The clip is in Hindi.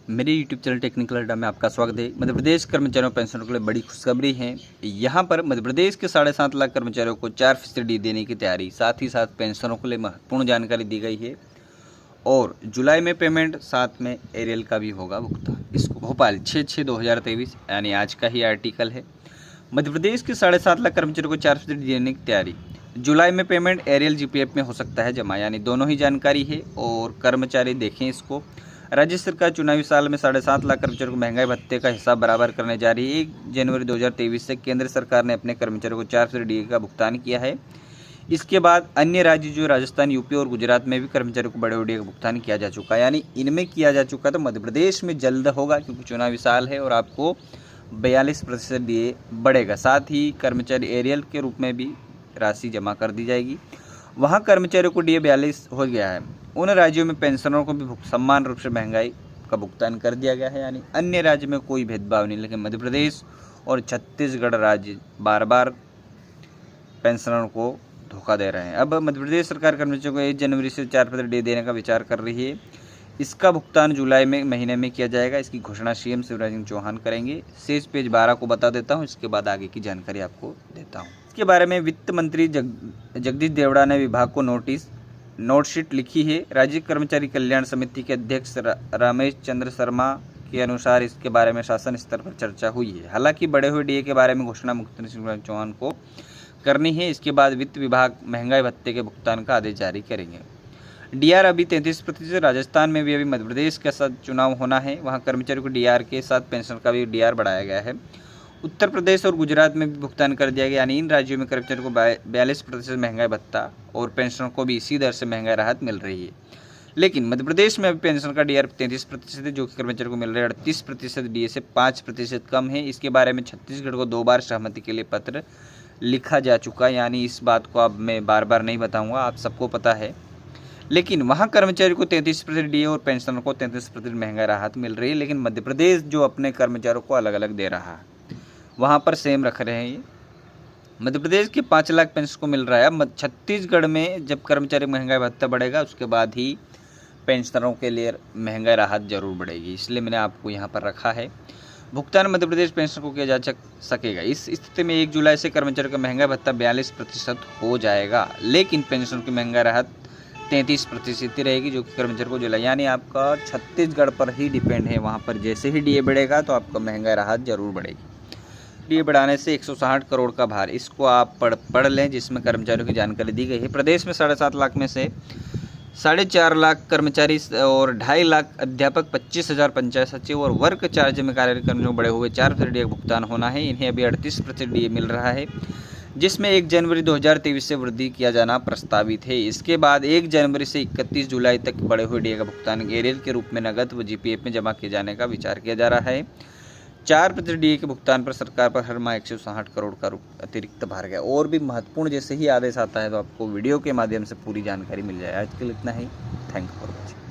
मेरे YouTube चैनल टेक्निकल अड्डा में आपका स्वागत है। मध्य प्रदेश कर्मचारियों पेंशनरों के लिए बड़ी खुशखबरी है। यहाँ पर मध्य प्रदेश के 7.5 लाख कर्मचारियों को 4% देने की तैयारी, साथ ही साथ पेंशनरों के लिए महत्वपूर्ण जानकारी दी गई है। और जुलाई में पेमेंट, साथ में एरियल का भी होगा भुगतान। इसको भोपाल 6/6/2023 यानी आज का ही आर्टिकल है। मध्य प्रदेश के 7.5 लाख कर्मचारियों को 4% देने की तैयारी। जुलाई में पेमेंट एरियल जीपीएफ में हो सकता है जमा, यानी दोनों ही जानकारी है। और कर्मचारी देखें इसको, राज्य सरकार चुनावी साल में 7.5 लाख कर्मचारियों को महंगाई भत्ते का हिसाब बराबर करने जा रही है। 1 जनवरी 2023 से केंद्र सरकार ने अपने कर्मचारियों को 4% डीए का भुगतान किया है। इसके बाद अन्य राज्य जो राजस्थान, यूपी और गुजरात में भी कर्मचारियों को बड़े डीए का भुगतान किया जा चुका है, यानी इनमें किया जा चुका। तो मध्य प्रदेश में जल्द होगा क्योंकि चुनावी साल है और आपको 42% डीए बढ़ेगा। साथ ही कर्मचारी एरियल के रूप में भी राशि जमा कर दी जाएगी। वहाँ कर्मचारियों को डीए 42 हो गया है। उन राज्यों में पेंशनरों को भी समान रूप से महंगाई का भुगतान कर दिया गया है, यानी अन्य राज्य में कोई भेदभाव नहीं। लेकिन मध्य प्रदेश और छत्तीसगढ़ राज्य बार बार पेंशनरों को धोखा दे रहे हैं। अब मध्य प्रदेश सरकार कर्मचारियों को 1 जनवरी से 4% डीए देने का विचार कर रही है। इसका भुगतान जुलाई में महीने में किया जाएगा। इसकी घोषणा सीएम शिवराज सिंह चौहान करेंगे। शेष पेज 12 को बता देता हूँ, इसके बाद आगे की जानकारी आपको देता हूँ। इसके बारे में वित्त मंत्री जगदीश देवड़ा ने विभाग को नोटशीट लिखी है। राज्य कर्मचारी कल्याण समिति के अध्यक्ष रमेश चंद्र शर्मा के अनुसार इसके बारे में शासन स्तर पर चर्चा हुई है। हालांकि बढ़े हुए डीए के बारे में घोषणा मुख्यमंत्री शिवराज चौहान को करनी है। इसके बाद वित्त विभाग महंगाई भत्ते के भुगतान का आदेश जारी करेंगे। डीआर अभी 33%। राजस्थान में भी अभी मध्य प्रदेश के साथ चुनाव होना है, वहाँ कर्मचारियों को डीआर के साथ पेंशन का भी डीआर बढ़ाया गया है। उत्तर प्रदेश और गुजरात में भी भुगतान कर दिया गया, यानी इन राज्यों में कर्मचारियों को 42% महंगाई भत्ता और पेंशनों को भी इसी दर से महंगाई राहत मिल रही है। लेकिन मध्य प्रदेश में अभी पेंशन का डीआर 33% है, जो कि कर्मचारियों को मिल रहा है 38% डीए से 5% कम है। इसके बारे में छत्तीसगढ़ को 2 बार सहमति के लिए पत्र लिखा जा चुका, यानी इस बात को अब मैं बार बार नहीं बताऊँगा, आप सबको पता है। लेकिन वहाँ कर्मचारी को 33% डीए और पेंशनर को 33% महंगाई राहत मिल रही है। लेकिन मध्य प्रदेश जो अपने कर्मचारियों को अलग अलग दे रहा है, वहाँ पर सेम रख रहे हैं। ये मध्य प्रदेश के 5 लाख पेंशन को मिल रहा है। अब छत्तीसगढ़ में जब कर्मचारी महंगाई भत्ता बढ़ेगा, उसके बाद ही पेंशनरों के लिए महंगाई राहत जरूर बढ़ेगी, इसलिए मैंने आपको यहाँ पर रखा है। भुगतान मध्य प्रदेश पेंशन को किया जा सकेगा। इस स्थिति में 1 जुलाई से कर्मचारियों का महंगाई भत्ता 42% हो जाएगा, लेकिन पेंशन की महंगाई राहत 33% ही रहेगी, जो कि कर्मचारी को जुलाई, यानी आपका छत्तीसगढ़ पर ही डिपेंड है। वहाँ पर जैसे ही डीए बढ़ेगा तो आपका महंगाई राहत जरूर बढ़ेगी। डीए बढ़ाने से 160 करोड़ का भार, इसको आप पढ़ लें, जिसमें कर्मचारियों की जानकारी दी गई है। प्रदेश में 7.5 लाख में से 4.5 लाख कर्मचारी और 2.5 लाख अध्यापक, 25,000 पंचायत सचिव और वर्ग चार्ज में कार्यरत कर्मियों को बढ़े हुए 4% डीए का भुगतान होना है। इन्हें अभी 38% डीए मिल रहा है, जिसमें 1 जनवरी 2023 से वृद्धि किया जाना प्रस्तावित है। इसके बाद 1 जनवरी से 31 जुलाई तक बढ़े हुए डीए का भुगतान एरियल के रूप में नकद व जीपीएफ में जमा किए जाने का विचार किया जा रहा है। 4% डीए के भुगतान पर सरकार पर हर माह 160 करोड़ का अतिरिक्त भार गया। और भी महत्वपूर्ण जैसे ही आदेश आता है तो आपको वीडियो के माध्यम से पूरी जानकारी मिल जाए। आज के लिए इतना ही। Thank you for watching.